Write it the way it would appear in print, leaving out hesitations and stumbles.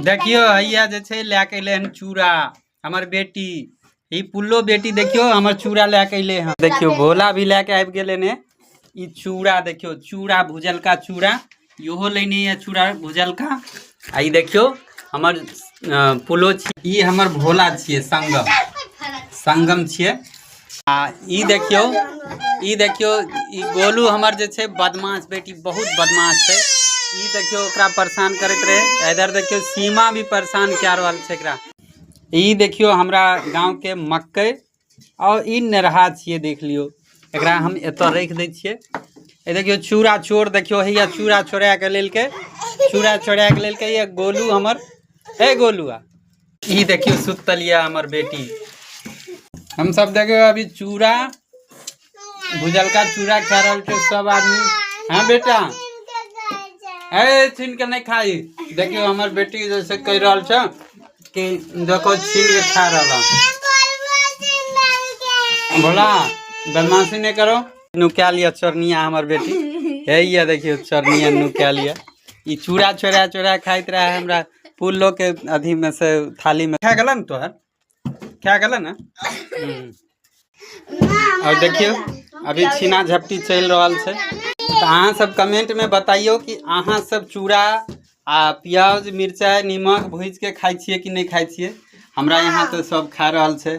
देखियो हैया जे छै लए के अइले हन चूड़ा हमर बेटी ई पुल्लो बेटी देखियो हमर चूड़ा लए के अइले हन। देखियो भोला भी लए के आबि गेले ने ई चूड़ा देखियो चूड़ा भुजलका चूड़ा इहो लेने है चूड़ा भुजलका आ ई देखियो हमर पुल्लो छी ई हमर भोला छियै संगम छियै आ ई देखियो ई गोलू हमर जे छै बदमाश बेटी बहुत बदमाश छै। ई देखियो ओकरा परेशान करत रहे इधर देखियो सीमा भी परेशान कए रहल छै एकरा। ई देखियो हमरा गांव के मकई और ई नेरहा छियै देख लियो एकरा हम एतऽ रख दै छियै। ए देखियो चूड़ा चोर देखियो हैया चूड़ा छोड़ा के लेलकै ये गोलू हमर हे गोलुआ। ई देखियो सुतलिया हमर बेटी हम सब देखियो अभी चूड़ा भुजलका चूड़ा खा रहल छै सब आदमी। हाँ बेटा ए छीन के नहीं खाई देखियो हमर बेटी जैसे कह रहल छ कि देखो छीन के खा रहा बोला बदमाशी नहीं करो नुका लिया चोरनिया हमर बेटी है ये देखियो चोरनिया नुका लिया। ई चूड़ा चोरा खाइत रहा हमरा पुल्लो के अधी में से थाली में खा गला न तोहर खा गला ना। और देखियो अभी छीना झपटी चल रहा है। तो अहाँ सब कमेंट में बताइयो कि अहाँ सब चूड़ा आ प्याज मिर्चाई निमक भूज के खाई छिए कि नहीं खाई छिए। हमरा यहाँ तो सब खा रहल छै।